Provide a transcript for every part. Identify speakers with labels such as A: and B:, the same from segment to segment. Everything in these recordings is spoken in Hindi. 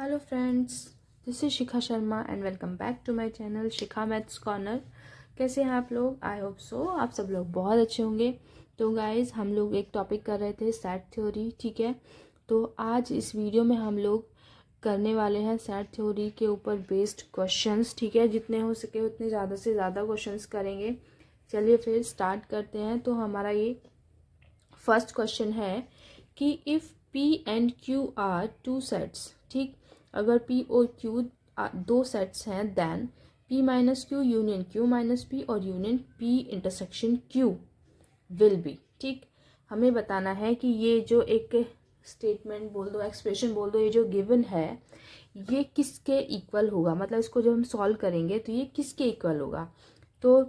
A: Hello friends, this is Shikha Sharma and welcome back to my channel Shikha Maths Corner. कैसे हैं आप लोग? आई होप सो आप सब लोग बहुत अच्छे होंगे। तो गाइस, हम लोग एक टॉपिक कर रहे थे सेट थ्योरी, ठीक है। तो आज इस वीडियो में हम लोग करने वाले हैं सेट थ्योरी के ऊपर बेस्ड क्वेश्चंस, ठीक है। जितने हो सके उतने ज़्यादा से ज़्यादा क्वेश्चंस करेंगे। चलिए फिर स्टार्ट करते हैं। तो हमारा ये फर्स्ट क्वेश्चन है कि if P and Q are two sets, ठीक। अगर P और Q दो सेट्स हैं, then P minus Q union Q minus P और union P intersection Q will be, ठीक। हमें बताना है कि ये जो एक स्टेटमेंट बोल दो, एक्सप्रेशन बोल दो, ये जो गिवन है ये किसके इक्वल होगा। मतलब इसको जब हम सॉल्व करेंगे तो ये किसके इक्वल होगा। तो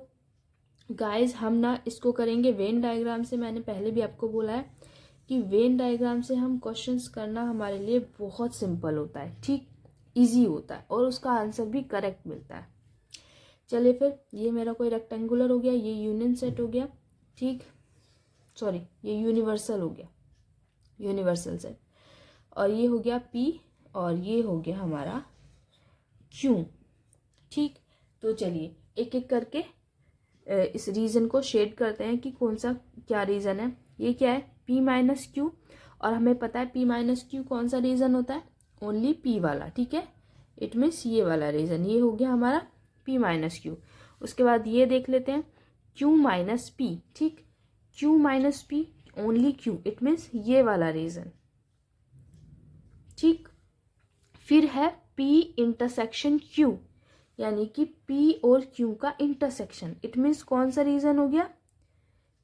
A: गाइस, हम ना इसको करेंगे वेन डायग्राम से। मैंने पहले भी आपको बोला है कि वेन डायग्राम से हम क्वेश्चंस करना हमारे लिए बहुत सिंपल होता है, ठीक, इजी होता है और उसका आंसर भी करेक्ट मिलता है। चलिए फिर, ये मेरा कोई रेक्टेंगुलर हो गया, ये यूनियन सेट हो गया, ठीक, सॉरी ये यूनिवर्सल हो गया, यूनिवर्सल सेट। और ये हो गया P और ये हो गया हमारा Q, ठीक। तो चलिए एक एक करके इस रीजन को शेड करते हैं कि कौन सा क्या रीजन है। ये क्या है? P माइनस क्यू, और हमें पता है P माइनस क्यू कौन सा रीजन होता है? ओनली P वाला, ठीक है। इट मीन्स ये वाला रीजन, ये हो गया हमारा P माइनस क्यू। उसके बाद ये देख लेते हैं Q माइनस P, ठीक। Q minus P only Q, it means ये वाला रीजन, ठीक। फिर है P इंटरसेक्शन Q, यानी कि P और Q का इंटरसेक्शन, इट मीन्स कौन सा रीजन हो गया?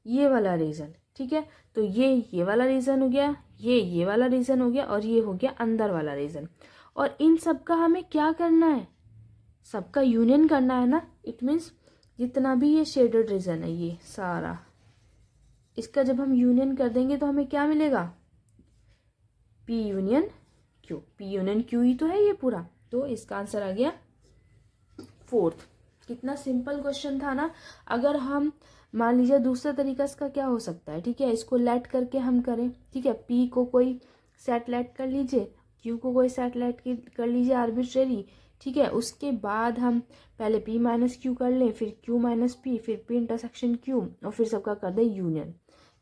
A: ये वाला रीजन, ठीक है। तो ये वाला रीजन हो गया, ये वाला रीजन हो गया, और ये हो गया अंदर वाला रीजन। और इन सब का हमें क्या करना है? सबका यूनियन करना है ना। इट मीन्स जितना भी ये शेडेड रीजन है, ये सारा, इसका जब हम यूनियन कर देंगे तो हमें क्या मिलेगा? P union Q। P union Q ही तो है ये पूरा। तो इसका आंसर आ गया फोर्थ। कितना सिंपल क्वेश्चन था ना। अगर हम मान लीजिए दूसरा तरीका इसका क्या हो सकता है, ठीक है, इसको लेट करके हम करें, ठीक है। P को कोई सेट लेट कर लीजिए, Q को कोई सेट लेट कर लीजिए आर्बिट्रेरी, ठीक है। उसके बाद हम पहले P माइनस क्यू कर लें, फिर Q माइनस P, फिर P इंटरसेक्शन Q, और फिर सबका कर दें यूनियन,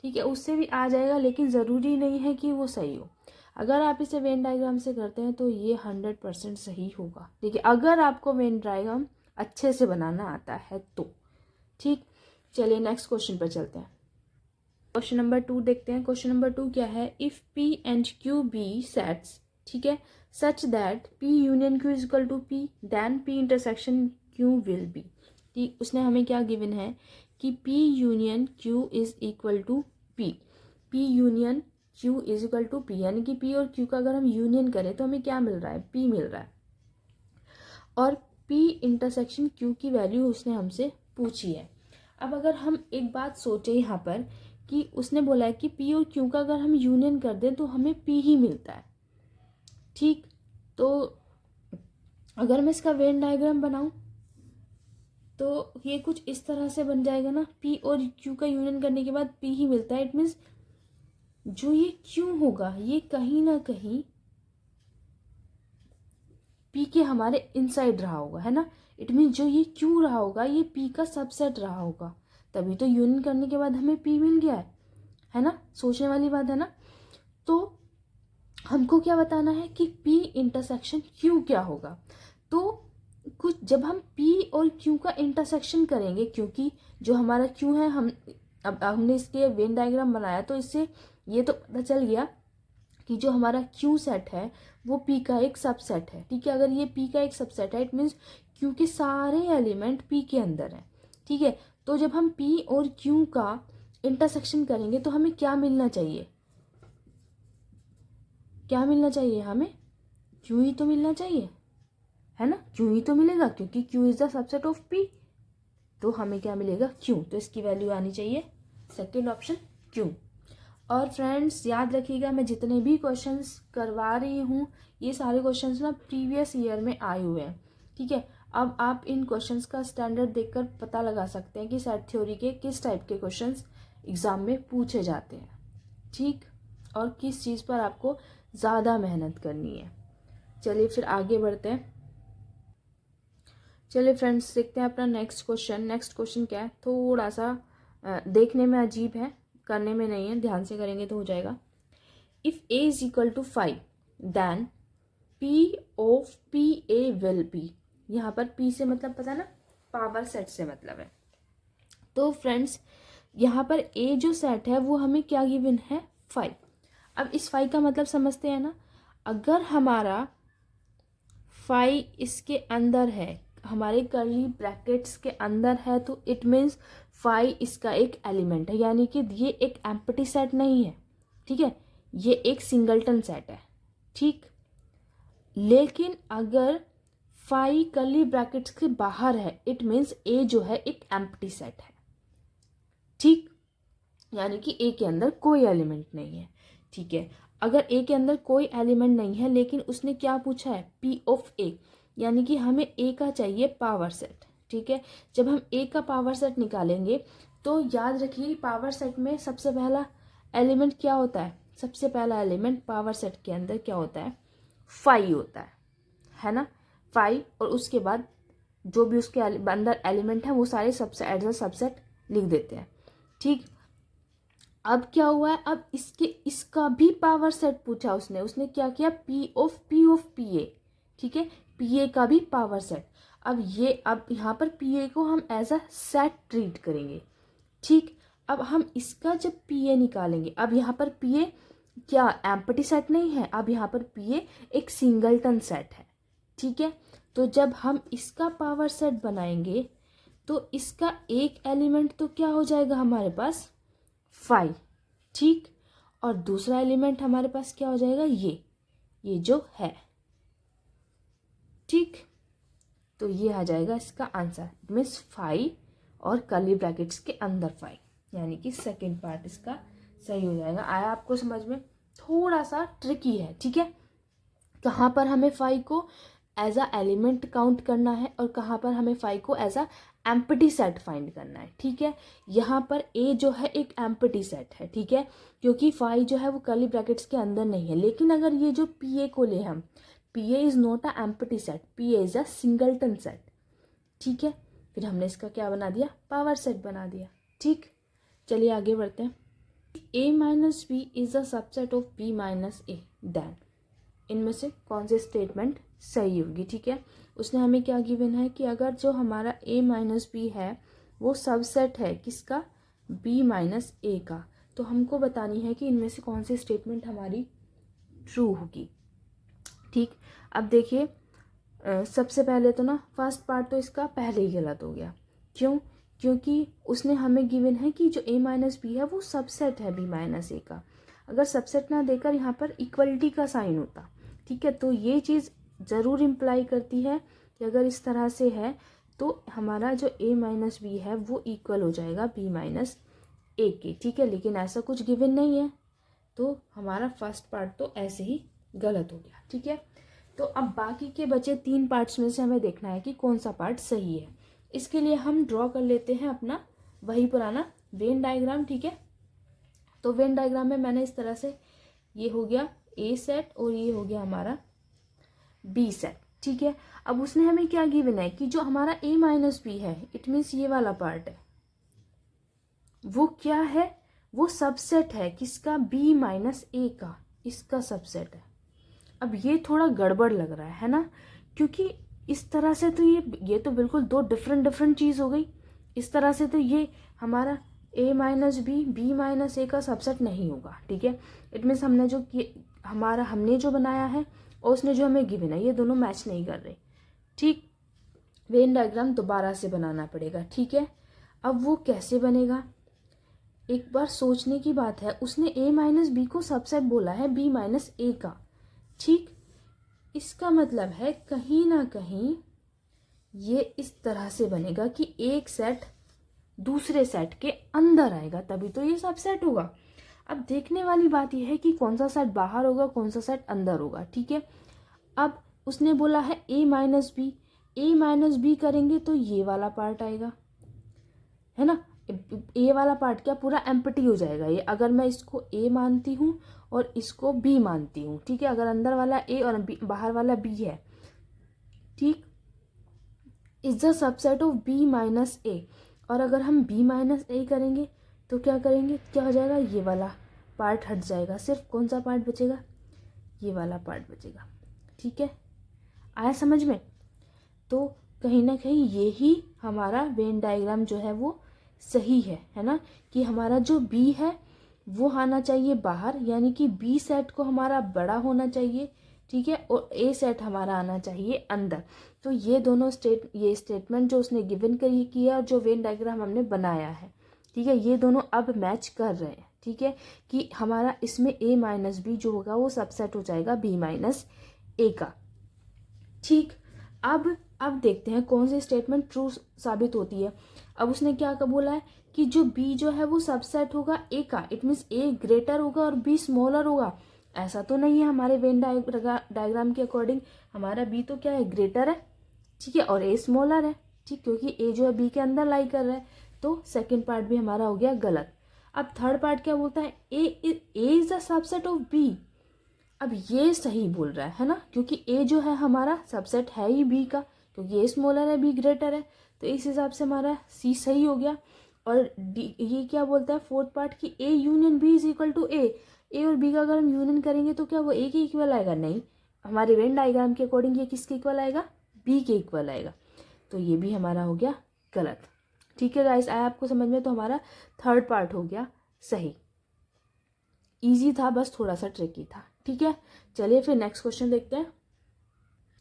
A: ठीक है। उससे भी आ जाएगा, लेकिन ज़रूरी नहीं है कि वो सही हो। अगर आप इसे वेन डायग्राम से करते हैं तो ये 100% सही होगा, ठीक है, अगर आपको वेन डायग्राम अच्छे से बनाना आता है तो, ठीक। चलिए नेक्स्ट क्वेश्चन पर चलते हैं। क्वेश्चन नंबर 2 देखते हैं। क्वेश्चन नंबर 2 क्या है? If P and Q be sets, ठीक है, such that P union Q is equal to P, then P intersection Q will be, ठीक। उसने हमें क्या गिवन है कि P union Q is equal to P। P union Q is equal to P, यानी कि P और Q का अगर हम यूनियन करें तो हमें क्या मिल रहा है? P मिल रहा है। और P इंटरसेक्शन Q की वैल्यू उसने हमसे पूछी है। अब अगर हम एक बात सोचें यहाँ पर कि उसने बोला है कि P और Q का अगर हम यूनियन कर दें तो हमें P ही मिलता है, ठीक। तो अगर मैं इसका वेन डायग्राम बनाऊं तो ये कुछ इस तरह से बन जाएगा ना। P और Q का यूनियन करने के बाद P ही मिलता है। इट मीन्स जो ये Q होगा ये कहीं ना कहीं P के हमारे इनसाइड रहा होगा, है ना। इट मीन्स जो ये Q रहा होगा ये P का सबसेट रहा होगा, तभी तो यूनियन करने के बाद हमें P मिल गया है ना। सोचने वाली बात है ना। तो हमको क्या बताना है कि P इंटरसेक्शन Q क्या होगा। तो कुछ जब हम P और Q का इंटरसेक्शन करेंगे, क्योंकि जो हमारा Q है, हम अब हमने इसके वेन डायग्राम बनाया तो इससे ये तो पता चल गया कि जो हमारा Q सेट है वो P का एक सबसेट है, ठीक है। अगर ये P का एक सबसेट है, इट मीन्स Q के सारे एलिमेंट P के अंदर हैं, ठीक है। तो जब हम P और Q का इंटरसेक्शन करेंगे तो हमें क्या मिलना चाहिए? क्या मिलना चाहिए हमें? Q ही तो मिलना चाहिए, है ना। Q ही तो मिलेगा क्योंकि Q is the subset of P। तो हमें क्या मिलेगा? Q। तो इसकी वैल्यू आनी चाहिए सेकेंड ऑप्शन Q। और फ्रेंड्स याद रखिएगा, मैं जितने भी क्वेश्चंस करवा रही हूँ ये सारे क्वेश्चंस ना प्रीवियस ईयर में आए हुए हैं, ठीक है। अब आप इन क्वेश्चंस का स्टैंडर्ड देखकर पता लगा सकते हैं कि सेट थ्योरी के किस टाइप के क्वेश्चंस एग्जाम में पूछे जाते हैं, ठीक, और किस चीज़ पर आपको ज़्यादा मेहनत करनी है। चलिए फिर आगे बढ़ते हैं। चलिए फ्रेंड्स देखते हैं अपना नेक्स्ट क्वेश्चन। नेक्स्ट क्वेश्चन क्या है, थोड़ा सा देखने में अजीब है, करने में नहीं है, ध्यान से करेंगे तो हो जाएगा। If a is equal to 5 then p of p a will be. यहाँ पर p से मतलब पता है ना, पावर सेट से मतलब है। तो फ्रेंड्स यहाँ पर a जो सेट है वो हमें क्या गिवन है, 5। अब इस 5 का मतलब समझते हैं ना, अगर हमारा 5 इसके अंदर है, हमारे कर्ली ब्रैकेट्स के अंदर है, तो इट मीन्स 5 इसका एक एलिमेंट है, यानी कि ये एक एम्प्टी सेट नहीं है, ठीक है, ये एक सिंगलटन सेट है, ठीक। लेकिन अगर 5 कर्ली ब्रैकेट्स के बाहर है, इट मीन्स ए जो है एक एम्प्टी सेट है, ठीक, यानी कि ए के अंदर कोई एलिमेंट नहीं है, ठीक है। अगर ए के अंदर कोई एलिमेंट नहीं है लेकिन उसने क्या पूछा है, पी ऑफ ए, यानी कि हमें ए का चाहिए पावर सेट, ठीक है। जब हम ए का पावर सेट निकालेंगे तो याद रखिए पावर सेट में सबसे पहला एलिमेंट क्या होता है, सबसे पहला एलिमेंट पावर सेट के अंदर क्या होता है, 5 होता है ना, 5, और उसके बाद जो भी उसके अंदर एलिमेंट है वो सारे सबसे एज अ सबसेट लिख देते हैं, ठीक। अब क्या हुआ है, अब इसका भी पावर सेट पूछा उसने क्या किया, पी ऑफ पी ए, ठीक है, पी ए का भी पावर सेट। अब यहाँ पर पी ए को हम एज अ सेट ट्रीट करेंगे, ठीक। अब हम इसका जब पी ए निकालेंगे, अब यहाँ पर पी ए क्या एम्प्टी सेट नहीं है, अब यहाँ पर पी ए एक सिंगलटन सेट है, ठीक है। तो जब हम इसका पावर सेट बनाएंगे तो इसका एक एलिमेंट तो क्या हो जाएगा हमारे पास, 5, ठीक, और दूसरा एलिमेंट हमारे पास क्या हो जाएगा, ये जो है, ठीक। तो ये आ जाएगा इसका आंसर, मीन्स 5 और कर्ली ब्रैकेट्स के अंदर 5, यानी कि सेकंड पार्ट इसका सही हो जाएगा। आया आपको समझ में, थोड़ा सा ट्रिकी है, ठीक है, कहाँ पर हमें 5 को एज अ एलिमेंट काउंट करना है और कहाँ पर हमें 5 को as a empty set find करना है, ठीक है। यहाँ पर ए जो है एक एम्प्टी सेट है, ठीक है, क्योंकि 5 जो है वो कर्ली ब्रैकेट्स के अंदर नहीं है। लेकिन अगर ये जो पी ए को ले हम, P A is not a empty set, P A is a singleton set, ठीक है। फिर हमने इसका क्या बना दिया, पावर सेट बना दिया, ठीक। चलिए आगे बढ़ते हैं। a minus b is a subset of b minus a, then इनमें से कौन सी स्टेटमेंट सही होगी, ठीक है। उसने हमें क्या गिवन है कि अगर जो हमारा a माइनस बी है वो सबसेट है किसका, b माइनस ए का, तो हमको बतानी है कि इनमें से कौन सी स्टेटमेंट हमारी ट्रू होगी, ठीक। अब देखिए सबसे पहले तो ना फर्स्ट पार्ट तो इसका पहले ही गलत हो गया, क्यों, क्योंकि उसने हमें गिवन है कि जो a माइनस बी है वो सबसेट है b माइनस ए का। अगर सबसेट ना देकर यहाँ पर इक्वलिटी का साइन होता, ठीक है, तो ये चीज़ ज़रूर इम्प्लाई करती है कि अगर इस तरह से है तो हमारा जो a माइनस बी है वो इक्वल हो जाएगा b माइनस ए के, ठीक है। लेकिन ऐसा कुछ गिवन नहीं है, तो हमारा फर्स्ट पार्ट तो ऐसे ही गलत हो गया, ठीक है। तो अब बाकी के बचे 3 पार्ट्स में से हमें देखना है कि कौन सा पार्ट सही है। इसके लिए हम ड्रॉ कर लेते हैं अपना वही पुराना वेन डायग्राम, ठीक है। तो वेन डायग्राम में मैंने इस तरह से, ये हो गया ए सेट और ये हो गया हमारा बी सेट, ठीक है। अब उसने हमें क्या गिवन है कि जो हमारा ए माइनस बी है, इट मीन्स ये वाला पार्ट है, वो क्या है, वो सबसेट है किसका, बी माइनस ए का, इसका सबसेट है। अब ये थोड़ा गड़बड़ लग रहा है ना, क्योंकि इस तरह से तो ये तो बिल्कुल दो डिफरेंट चीज़ हो गई। इस तरह से तो ये हमारा a माइनस बी माइनस ए का सबसेट नहीं होगा, ठीक है। इट मीन्स हमने जो बनाया है और उसने जो हमें गिवन है, ये दोनों मैच नहीं कर रहे, ठीक। वेन डायग्राम दोबारा से बनाना पड़ेगा, ठीक है। अब वो कैसे बनेगा, एक बार सोचने की बात है। उसने a माइनस बी को सबसेट बोला है b माइनस ए का, ठीक। इसका मतलब है कहीं ना कहीं ये इस तरह से बनेगा कि एक सेट दूसरे सेट के अंदर आएगा, तभी तो ये सबसेट होगा। अब देखने वाली बात यह है कि कौन सा सेट बाहर होगा, कौन सा सेट अंदर होगा, ठीक है। अब उसने बोला है a माइनस बी करेंगे तो ये वाला पार्ट आएगा, है ना। ए वाला पार्ट क्या पूरा एम्प्टी हो जाएगा ये, अगर मैं इसको ए मानती हूँ और इसको बी मानती हूँ, ठीक है। अगर अंदर वाला ए और बाहर वाला बी है, ठीक, is the subset of B minus A. और अगर हम बी माइनस ए करेंगे तो क्या करेंगे, क्या हो जाएगा, ये वाला पार्ट हट जाएगा, सिर्फ कौन सा पार्ट बचेगा, ये वाला पार्ट बचेगा, ठीक है। आया समझ में। तो कहीं ना कहीं ये ही हमारा वेन डायग्राम जो है वो सही है ना, कि हमारा जो बी है वो आना चाहिए बाहर, यानी कि बी सेट को हमारा बड़ा होना चाहिए, ठीक है, और ए सेट हमारा आना चाहिए अंदर। तो ये दोनों ये स्टेटमेंट जो उसने गिवन किया और जो वेन डायग्राम हमने बनाया है, ठीक है, ये दोनों अब मैच कर रहे हैं, ठीक है, कि हमारा इसमें ए माइनस बी जो होगा वो सबसेट हो जाएगा बी माइनस ए का, ठीक। अब देखते हैं कौन सी स्टेटमेंट ट्रू साबित होती है। अब उसने क्या बोला है कि जो बी जो है वो सबसेट होगा ए का, इट मीन्स ए ग्रेटर होगा और बी स्मॉलर होगा। ऐसा तो नहीं है, हमारे वेन डायग्राम के अकॉर्डिंग हमारा बी तो क्या है, ग्रेटर है, ठीक है, और ए स्मॉलर है, ठीक, क्योंकि ए जो है बी के अंदर लाई कर रहा है। तो सेकेंड पार्ट भी हमारा हो गया गलत। अब थर्ड पार्ट क्या बोलता है, A is the subset of B. अब ये सही बोल रहा है ना, क्योंकि ए जो है हमारा सबसेट है ही बी का, क्योंकि ए स्मॉलर है बी ग्रेटर है, तो इस हिसाब से हमारा सी सही हो गया। और डी ये क्या बोलता है फोर्थ पार्ट की A union B is equal to A और बी का अगर हम यूनियन करेंगे तो क्या वो ए के इक्वल आएगा, नहीं, हमारे वेन डायग्राम के अकॉर्डिंग ये किसके इक्वल आएगा, बी के इक्वल आएगा। तो ये भी हमारा हो गया गलत, ठीक है गाइस। आया आपको समझ में। तो हमारा थर्ड पार्ट हो गया सही, इजी था, बस थोड़ा सा ट्रिकी था, ठीक है। चलिए फिर नेक्स्ट क्वेश्चन देखते हैं।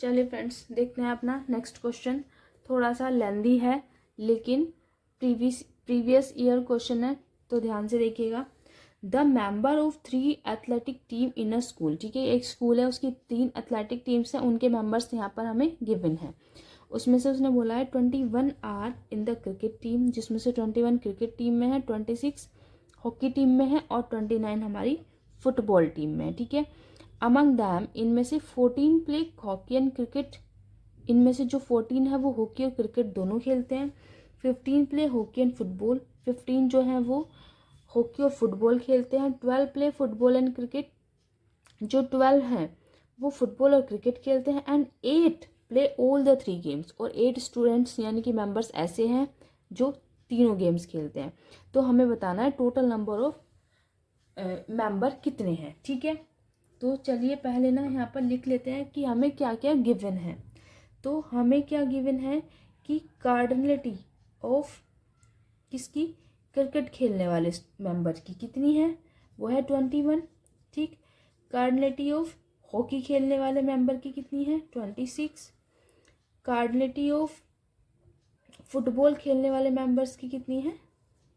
A: चलिए फ्रेंड्स देखते हैं अपना नेक्स्ट क्वेश्चन, थोड़ा सा लेंदी है लेकिन प्रीवियस ईयर क्वेश्चन है, तो ध्यान से देखिएगा। The member of 3 athletic team in a school, ठीक है, एक स्कूल है उसकी 3 एथलेटिक टीम्स हैं, उनके मेंबर्स यहाँ पर हमें गिवन है। उसमें से उसने बोला है 21 are in the cricket team, जिसमें से 21 क्रिकेट टीम में है, 26 हॉकी टीम में है और 29 हमारी फुटबॉल टीम में है, ठीक है। अमंग दैम, इनमें से 14 प्ले हॉकी एंड क्रिकेट, इनमें से जो 14 है वो हॉकी और क्रिकेट दोनों खेलते हैं। 15 प्ले हॉकी एंड फुटबॉल, 15 जो है वो हॉकी और फुटबॉल खेलते हैं। 12 प्ले फुटबॉल एंड क्रिकेट, जो 12 हैं वो फुटबॉल और क्रिकेट खेलते हैं। And 8 play all the 3 games, और 8 स्टूडेंट्स यानी कि मेंबर्स ऐसे हैं जो तीनों गेम्स खेलते हैं। तो हमें बताना है टोटल नंबर ऑफ मेंबर कितने हैं, ठीक है। तो चलिए पहले ना यहाँ पर लिख लेते हैं कि हमें क्या क्या गिवन है। तो हमें क्या गिवन है कि कार्डिनलिटी ऑफ किसकी, क्रिकेट खेलने वाले मेंबर की कितनी है, वो है 21, ठीक। कार्डिनलिटी ऑफ हॉकी खेलने वाले मेंबर की कितनी है, 26। कार्डिनलिटी ऑफ फुटबॉल खेलने वाले मेंबर्स की कितनी है,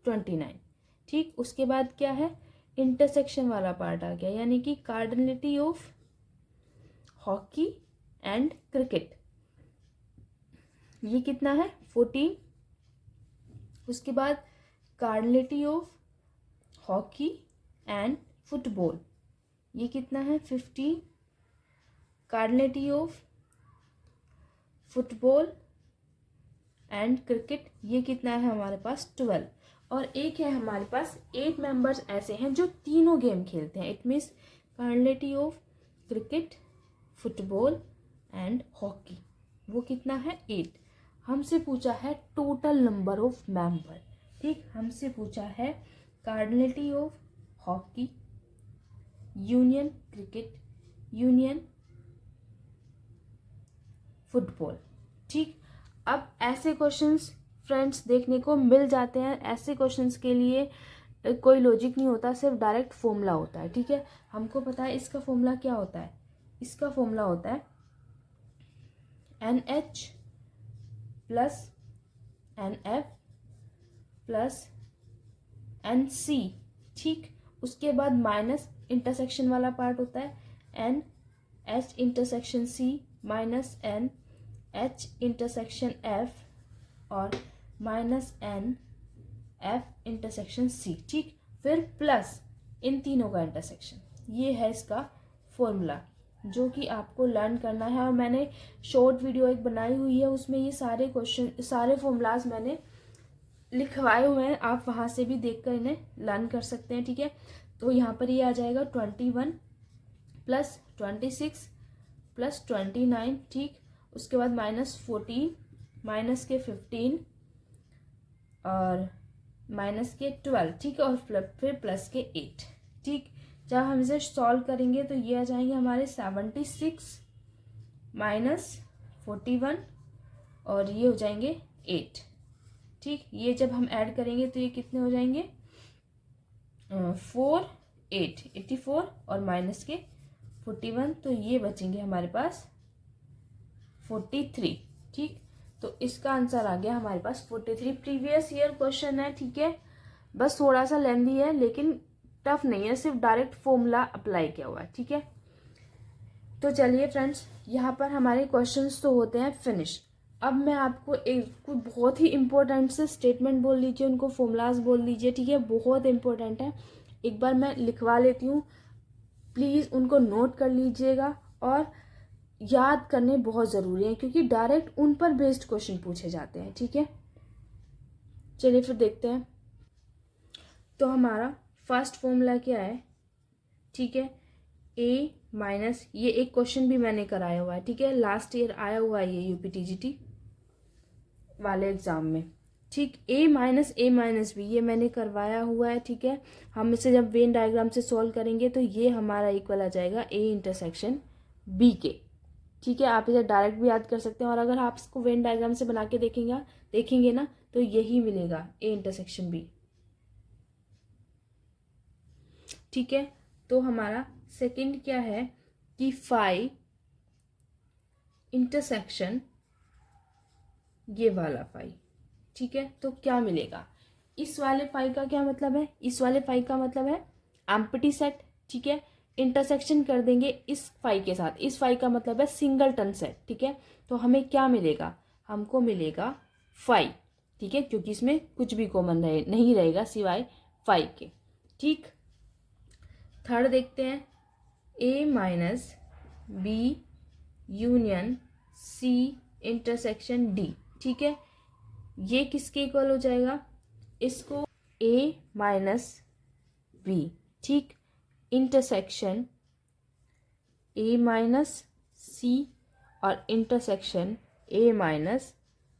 A: 29, ठीक। उसके बाद क्या है, इंटरसेक्शन वाला पार्ट आ गया, यानी कि cardinality of hockey and cricket, ये कितना है, 14। उसके बाद cardinality of hockey and football, ये कितना है, 15। Cardinality of football and cricket, ये कितना है हमारे पास, 12। और एक है हमारे पास 8 मेंबर्स ऐसे हैं जो तीनों गेम खेलते हैं। It means cardinality of cricket, football and hockey, वो कितना है, 8। हमसे पूछा है टोटल नंबर ऑफ मेंबर, ठीक। हमसे पूछा है cardinality of hockey union cricket union football, ठीक। अब ऐसे क्वेश्चंस फ्रेंड्स देखने को मिल जाते हैं। ऐसे क्वेश्चंस के लिए कोई लॉजिक नहीं होता, सिर्फ डायरेक्ट फॉर्मूला होता है, ठीक है। हमको पता है इसका फॉर्मूला क्या होता है, इसका फॉर्मूला होता है NH plus NF plus NC, ठीक। उसके बाद माइनस इंटरसेक्शन वाला पार्ट होता है NH intersection C minus NH intersection F और माइनस NF इंटरसेक्शन C, ठीक। फिर प्लस इन तीनों का इंटरसेक्शन, ये है इसका फॉर्मूला जो कि आपको लर्न करना है। और मैंने शॉर्ट वीडियो एक बनाई हुई है, उसमें ये सारे क्वेश्चन, सारे फॉर्मूलाज मैंने लिखवाए हुए हैं, आप वहाँ से भी देखकर इन्हें लर्न कर सकते हैं, ठीक है। तो यहाँ पर ये आ जाएगा 21 प्लस 26 प्लस 29, ठीक। उसके बाद -14 माइनस के 15 और माइनस के 12, ठीक है, और फिर प्लस के 8, ठीक। जब हम इसे सॉल्व करेंगे तो ये आ जाएंगे हमारे 76 माइनस 41 और ये हो जाएंगे 8, ठीक। ये जब हम ऐड करेंगे तो ये कितने हो जाएंगे 84 और माइनस के 41, तो ये बचेंगे हमारे पास 43, ठीक। तो इसका आंसर आ गया हमारे पास 43। प्रीवियस ईयर क्वेश्चन है, ठीक है, बस थोड़ा सा लेंदी है लेकिन टफ नहीं है, सिर्फ डायरेक्ट फॉर्मूला अप्लाई किया हुआ है, ठीक है। तो चलिए फ्रेंड्स, यहाँ पर हमारे क्वेश्चंस तो होते हैं फिनिश। अब मैं आपको एक कोई बहुत ही इंपॉर्टेंट से स्टेटमेंट बोल लीजिए, उनको फॉर्मूलाज बोल लीजिए, ठीक है, बहुत इंपॉर्टेंट है। एक बार मैं लिखवा लेती हूँ, प्लीज़ उनको नोट कर लीजिएगा और याद करने बहुत ज़रूरी है क्योंकि डायरेक्ट उन पर बेस्ड क्वेश्चन पूछे जाते हैं, ठीक है। चलिए फिर देखते हैं। तो हमारा फर्स्ट फॉर्मूला क्या है, ठीक है, a माइनस, ये एक क्वेश्चन भी मैंने कराया हुआ है, ठीक है, लास्ट ईयर आया हुआ है ये UPTGT वाले एग्जाम में, ठीक। a माइनस b ये मैंने करवाया हुआ है, ठीक है। हम इसे जब वेन डायग्राम से सॉल्व करेंगे तो ये हमारा इक्वल आ जाएगा a इंटरसेक्शन b के, ठीक है। आप इसे डायरेक्ट भी याद कर सकते हैं और अगर आप इसको वेन डायग्राम से बना के देखेंगे ना तो यही मिलेगा a इंटरसेक्शन b, ठीक है। तो हमारा सेकंड क्या है कि फाई इंटरसेक्शन ये वाला फाई, ठीक है। तो क्या मिलेगा, इस वाले फाई का क्या मतलब है, इस वाले फाई का मतलब है एम्प्टी सेट, ठीक है। इंटरसेक्शन कर देंगे इस फाई के साथ, इस फाई का मतलब है सिंगलटन सेट, ठीक है। तो हमें क्या मिलेगा, हमको मिलेगा फाई, ठीक है, क्योंकि इसमें कुछ भी कॉमन नहीं रहेगा सिवाय फाई के, ठीक। थर्ड देखते हैं, a minus B union c intersection d, ठीक है। ये किसके इक्वल हो जाएगा, इसको a माइनस बी, ठीक, इंटरसेक्शन a माइनस c और इंटरसेक्शन a माइनस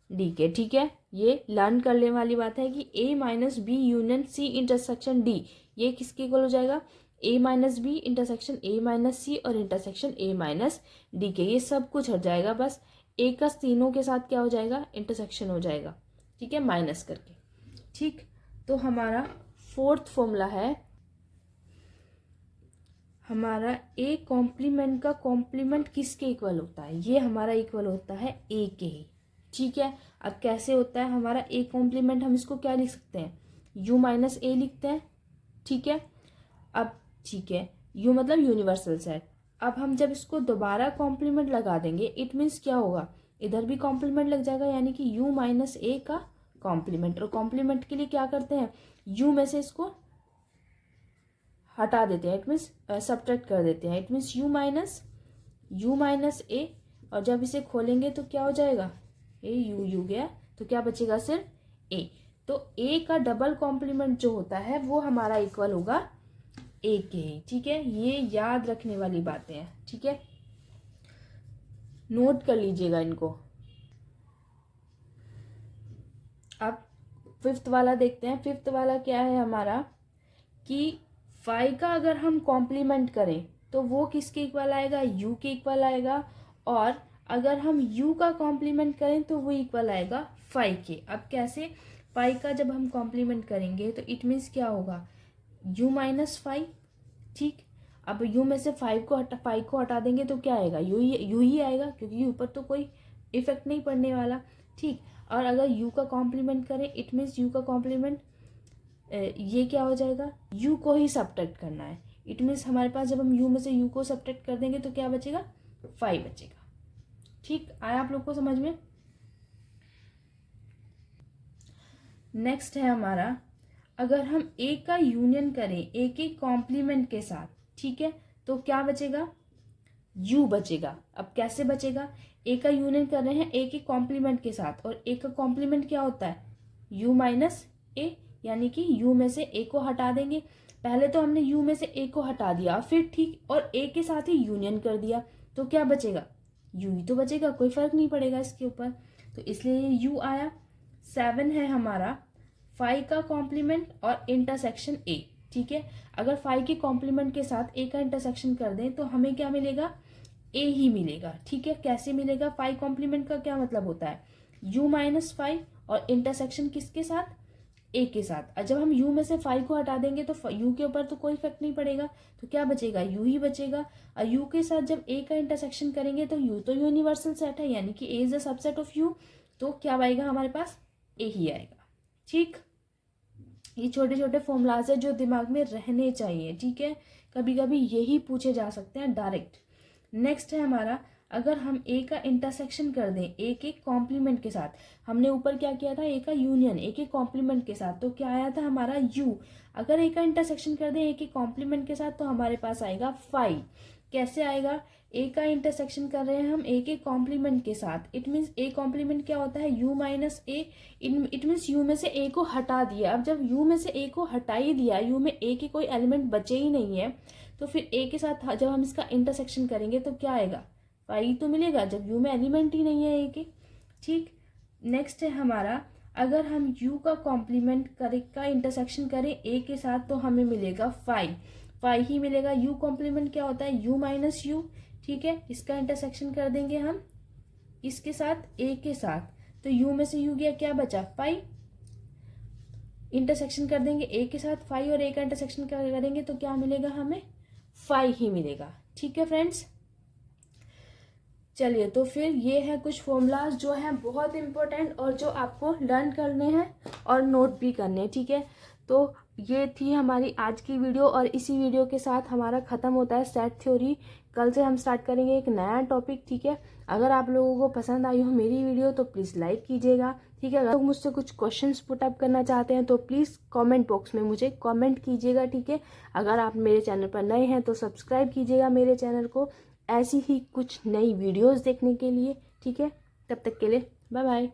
A: d के, ठीक है। ये लर्न करने वाली बात है कि a minus B union c intersection d, ये किसके इक्वल हो जाएगा, a minus B intersection a minus C और इंटरसेक्शन a माइनस डी के। ये सब कुछ हट जाएगा, बस a का तीनों के साथ क्या हो जाएगा, इंटरसेक्शन हो जाएगा, ठीक है, माइनस करके, ठीक। तो हमारा फोर्थ फॉर्मूला है, हमारा a कॉम्प्लीमेंट का कॉम्प्लीमेंट किसके इक्वल होता है, ये हमारा इक्वल होता है a के ही, ठीक है। अब कैसे होता है हमारा a कॉम्प्लीमेंट, हम इसको क्या लिख सकते हैं, u माइनस a लिखते हैं, ठीक है। अब ठीक है, u मतलब यूनिवर्सल सेट। अब हम जब इसको दोबारा कॉम्प्लीमेंट लगा देंगे, इट मीन्स क्या होगा, इधर भी कॉम्प्लीमेंट लग जाएगा, यानी कि u माइनस a का कॉम्प्लीमेंट। और कॉम्प्लीमेंट के लिए क्या करते हैं, u में से इसको हटा देते हैं, इट मीन्स सब्ट्रैक्ट कर देते हैं, it means u minus a, और जब इसे खोलेंगे तो क्या हो जाएगा, u गया, तो क्या बचेगा, सिर्फ a। तो a का डबल कॉम्प्लीमेंट जो होता है वो हमारा इक्वल होगा a के, ठीक है। ये याद रखने वाली बातें हैं, ठीक है, नोट कर लीजिएगा इनको। अब फिफ्थ वाला देखते हैं। फिफ्थ वाला क्या है हमारा कि फाई का अगर हम कॉम्प्लीमेंट करें तो वो किसके इक्वल आएगा, u के इक्वल आएगा, और अगर हम u का कॉम्प्लीमेंट करें तो वो इक्वल आएगा फाई के। अब कैसे, फाई का जब हम कॉम्प्लीमेंट करेंगे तो इट मीन्स क्या होगा, u माइनस फाइव, ठीक। अब u में से फाइव को हटा देंगे तो क्या आएगा, u ही आएगा, क्योंकि ऊपर तो कोई इफेक्ट नहीं पड़ने वाला, ठीक। और अगर u का कॉम्प्लीमेंट करें, इट मीन्स u का कॉम्प्लीमेंट ये क्या हो जाएगा, u को ही सब्ट्रैक्ट करना है, इट मीन्स हमारे पास जब हम u में से u को सब्ट्रैक्ट कर देंगे तो क्या बचेगा, 5 बचेगा, ठीक। आया आप लोग को समझ में। नेक्स्ट है हमारा, अगर हम a का यूनियन करें a के कॉम्प्लीमेंट के साथ, ठीक है, तो क्या बचेगा, u बचेगा। अब कैसे बचेगा, a का यूनियन कर रहे हैं a के कॉम्प्लीमेंट के साथ, और a का कॉम्प्लीमेंट क्या होता है, u माइनस ए, यानी कि u में से a को हटा देंगे। पहले तो हमने u में से a को हटा दिया, फिर ठीक और a के साथ ही यूनियन कर दिया, तो क्या बचेगा, u ही तो बचेगा, कोई फर्क नहीं पड़ेगा इसके ऊपर, तो इसलिए ये u आया। 7 है हमारा 5 का कॉम्प्लीमेंट और इंटरसेक्शन a, ठीक है। अगर 5 के कॉम्प्लीमेंट के साथ a का इंटरसेक्शन कर दें तो हमें क्या मिलेगा, a ही मिलेगा, ठीक है। कैसे मिलेगा, 5 कॉम्प्लीमेंट का क्या मतलब होता है, u माइनस 5 और इंटरसेक्शन किसके साथ, a के साथ। और जब हम u में से 5 को हटा देंगे तो u के ऊपर तो कोई इफेक्ट नहीं पड़ेगा, तो क्या बचेगा, u ही बचेगा। और u के साथ जब a का इंटरसेक्शन करेंगे तो u तो यूनिवर्सल सेट है, यानी कि a is a subset of u, तो क्या आएगा हमारे पास, a ही आएगा, ठीक। ये छोटे छोटे फॉर्मूलाज है जो दिमाग में रहने चाहिए, ठीक है। कभी कभी यही पूछे जा सकते हैं डायरेक्ट। नेक्स्ट है हमारा, अगर हम a का इंटरसेक्शन कर दें a के कॉम्प्लीमेंट के साथ, हमने ऊपर क्या किया था, a का यूनियन a के कॉम्प्लीमेंट के साथ, तो क्या आया था हमारा u। अगर a का इंटरसेक्शन कर दें a के कॉम्प्लीमेंट के साथ तो हमारे पास आएगा 5। कैसे आएगा, a का इंटरसेक्शन कर रहे हैं हम a के कॉम्प्लीमेंट के साथ, इट मीन्स a कॉम्प्लीमेंट क्या होता है, u minus a, it means u में से a को हटा दिया। अब जब u में से a को हटा ही दिया, u में a के कोई एलिमेंट बचे ही नहीं है, तो फिर a के साथ जब हम इसका इंटरसेक्शन करेंगे तो क्या आएगा, 5 तो मिलेगा, जब u में एलिमेंट ही नहीं है a के, ठीक। नेक्स्ट है हमारा, अगर हम u का कॉम्प्लीमेंट करे का इंटरसेक्शन करें a के साथ तो हमें मिलेगा 5 ही मिलेगा। u कॉम्प्लीमेंट क्या होता है, u माइनस u, ठीक है। इसका इंटरसेक्शन कर देंगे हम इसके साथ a के साथ, तो u में से u गया, क्या बचा 5, इंटरसेक्शन कर देंगे a के साथ 5 और a का इंटरसेक्शन करेंगे तो क्या मिलेगा हमें, 5 ही मिलेगा, ठीक है फ्रेंड्स। चलिए, तो फिर ये है कुछ फॉर्मूलाज जो हैं बहुत इंपॉर्टेंट और जो आपको लर्न करने हैं और नोट भी करने हैं, ठीक है। तो ये थी हमारी आज की वीडियो, और इसी वीडियो के साथ हमारा ख़त्म होता है सेट थ्योरी। कल से हम स्टार्ट करेंगे एक नया टॉपिक, ठीक है। अगर आप लोगों को पसंद आई हो मेरी वीडियो तो प्लीज़ लाइक कीजिएगा, ठीक है। अगर लोग मुझसे कुछ क्वेश्चंस पुट अप करना चाहते हैं तो प्लीज़ कमेंट बॉक्स में मुझे कमेंट कीजिएगा, ठीक है। अगर आप मेरे चैनल पर नए हैं तो सब्सक्राइब कीजिएगा मेरे चैनल को, ऐसी ही कुछ नई वीडियोस देखने के लिए, ठीक है। तब तक के लिए बाय बाय।